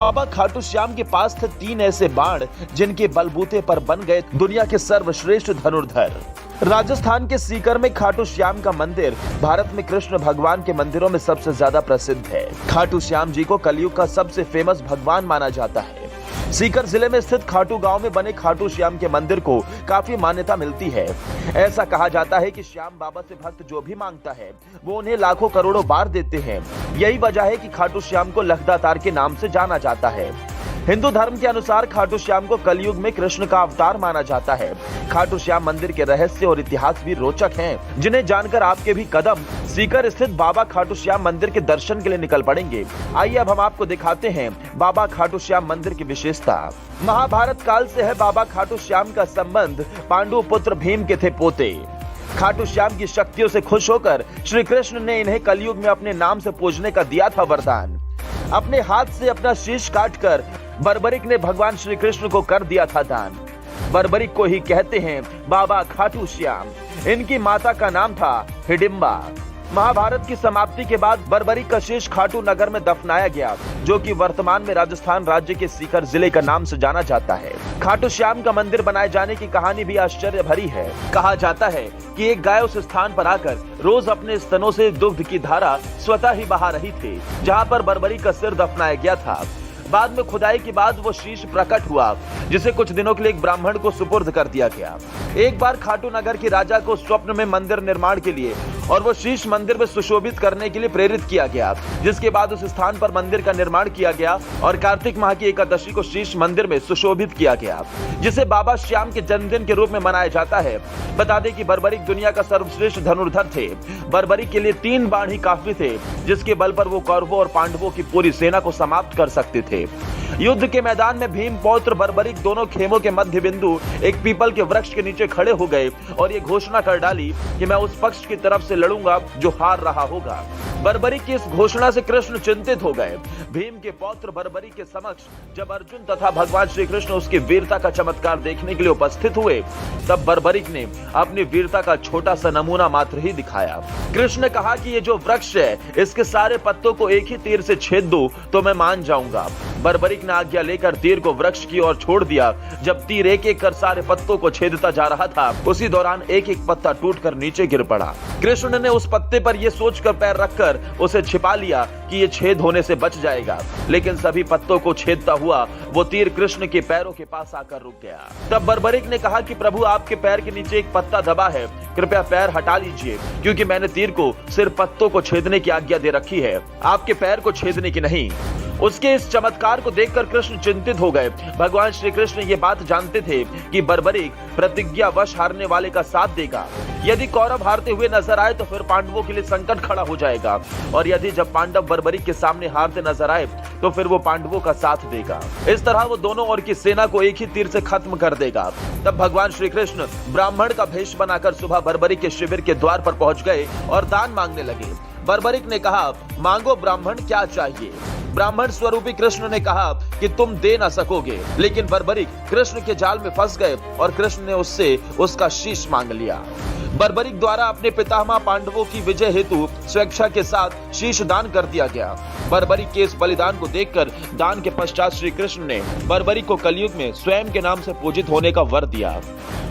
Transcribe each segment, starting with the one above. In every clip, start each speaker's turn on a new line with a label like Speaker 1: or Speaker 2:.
Speaker 1: बाबा खाटू श्याम के पास थे 3 ऐसे बाण जिनके बलबूते पर बन गए दुनिया के सर्वश्रेष्ठ धनुर्धर। राजस्थान के सीकर में खाटू श्याम का मंदिर भारत में कृष्ण भगवान के मंदिरों में सबसे ज्यादा प्रसिद्ध है। खाटू श्याम जी को कलयुग का सबसे फेमस भगवान माना जाता है। सीकर जिले में स्थित खाटू गांव में बने खाटू श्याम के मंदिर को काफी मान्यता मिलती है। ऐसा कहा जाता है कि श्याम बाबा से भक्त जो भी मांगता है वो उन्हें लाखों करोड़ों बार देते हैं। यही वजह है कि खाटू श्याम को लखदातार के नाम से जाना जाता है। हिंदू धर्म के अनुसार खाटू श्याम को कलयुग में कृष्ण का अवतार माना जाता है। खाटू श्याम मंदिर के रहस्य और इतिहास भी रोचक हैं, जिन्हें जानकर आपके भी कदम सीकर स्थित बाबा खाटू श्याम मंदिर के दर्शन के लिए निकल पड़ेंगे। आइए अब हम आपको दिखाते हैं बाबा खाटू श्याम मंदिर की विशेषता। महाभारत काल से है बाबा खाटू श्याम का संबंध पांडु पुत्र भीम के थे पोते। खाटू श्याम की शक्तियों से खुश होकर श्री कृष्ण ने इन्हें कलयुग में अपने नाम से पूजने का दिया था वरदान। अपने हाथ से अपना शीश काटकर बर्बरिक ने भगवान श्री कृष्ण को कर दिया था दान। बर्बरिक को ही कहते हैं बाबा खाटू श्याम। इनकी माता का नाम था हिडिंबा। महाभारत की समाप्ति के बाद बर्बरिक का शीश खाटू नगर में दफनाया गया, जो कि वर्तमान में राजस्थान राज्य के सीकर जिले का नाम से जाना जाता है। खाटू श्याम का मंदिर बनाए जाने की कहानी भी आश्चर्य भरी है। कहा जाता है कि एक गाय उस स्थान पर आकर रोज अपने स्तनों से दुग्ध की धारा स्वतः ही बहा रही थी, जहाँ पर बर्बरिक का सिर दफनाया गया था। बाद में खुदाई के बाद वो शीश प्रकट हुआ, जिसे कुछ दिनों के लिए एक ब्राह्मण को सुपुर्द कर दिया गया। एक बार खाटू नगर के राजा को स्वप्न में मंदिर निर्माण के लिए और वो शीश मंदिर में सुशोभित करने के लिए प्रेरित किया गया, जिसके बाद उस स्थान पर मंदिर का निर्माण किया गया और कार्तिक माह की एकादशी को शीश मंदिर में सुशोभित किया गया, जिसे बाबा श्याम के जन्मदिन के रूप में मनाया जाता है। बता दें कि बर्बरिक दुनिया का सर्वश्रेष्ठ धनुर्धर थे। बर्बरिक के लिए 3 बाण ही काफी थे, जिसके बल पर वो कौरवों और पांडवों की पूरी सेना को समाप्त कर सकते थे। युद्ध के मैदान में भीम पौत्र बर्बरिक दोनों खेमों के मध्य बिंदु एक पीपल के वृक्ष के नीचे खड़े हो गए और ये घोषणा कर डाली कि मैं उस पक्ष की तरफ से लड़ूंगा जो हार रहा होगा। बर्बरिक की इस घोषणा से कृष्ण चिंतित हो गए। भीम के पौत्र बर्बरिक के समक्ष जब अर्जुन तथा भगवान श्री कृष्ण उसकी वीरता का चमत्कार देखने के लिए उपस्थित हुए, तब बर्बरिक ने अपनी वीरता का छोटा सा नमूना मात्र ही दिखाया। कृष्ण ने कहा कि ये जो वृक्ष है, इसके सारे पत्तों को एक ही तीर से छेद दो तो मैं मान जाऊंगा। बर्बरिक ने आज्ञा लेकर तीर को वृक्ष की ओर छोड़ दिया। जब तीर एक एक कर सारे पत्तों को छेदता जा रहा था, उसी दौरान एक एक पत्ता टूटकर नीचे गिर पड़ा। कृष्ण ने उस पत्ते पर यह सोचकर पैर रखकर उसे छिपा लिया कि ये छेद होने से बच जाएगा, लेकिन सभी पत्तों को छेदता हुआ वो तीर कृष्ण के पैरों के पास आकर रुक गया। तब बर्बरिक ने कहा कि प्रभु, आपके पैर के नीचे एक पत्ता दबा है, कृपया पैर हटा लीजिए, क्योंकि मैंने तीर को सिर्फ पत्तों को छेदने की आज्ञा दे रखी है, आपके पैर को छेदने की नहीं। उसके इस चमत्कार को देखकर कृष्ण चिंतित हो गए। भगवान श्री कृष्ण ये बात जानते थे कि बर्बरिक प्रतिज्ञावश हारने वाले का साथ देगा। यदि कौरव हारते हुए नजर आए तो फिर पांडवों के लिए संकट खड़ा हो जाएगा, और यदि जब पांडव बर्बरिक के सामने हारते नजर आए तो फिर वो पांडवों का साथ देगा। इस तरह वो दोनों ओर की सेना को एक ही तीर से खत्म कर देगा। तब भगवान श्री कृष्ण ब्राह्मण का भेष बनाकर सुबह बर्बरिक के शिविर के द्वार पर पहुंच गए और दान मांगने लगे। बर्बरिक ने कहा, मांगो ब्राह्मण, क्या चाहिए? ब्राह्मण स्वरूपी कृष्ण ने कहा कि तुम दे न सकोगे, लेकिन बर्बरिक कृष्ण के जाल में फंस गए और कृष्ण ने उससे उसका शीश मांग लिया। बर्बरिक द्वारा अपने पितामह पांडवों की विजय हेतु स्वेच्छा के साथ शीश दान कर दिया गया। बर्बरिक के इस बलिदान को देखकर दान के पश्चात श्री कृष्ण ने बर्बरिक को कलयुग में स्वयं के नाम से पूजित होने का वर दिया।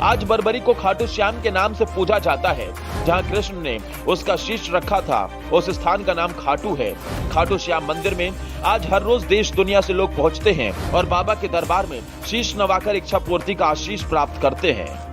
Speaker 1: आज बर्बरिक को खाटू श्याम के नाम से पूजा जाता है। जहाँ कृष्ण ने उसका शीश रखा था, उस स्थान का नाम खाटू है। खाटू श्याम मंदिर में आज हर रोज देश दुनिया से लोग पहुंचते हैं और बाबा के दरबार में शीश नवाकर इच्छा पूर्ति का आशीष प्राप्त करते हैं।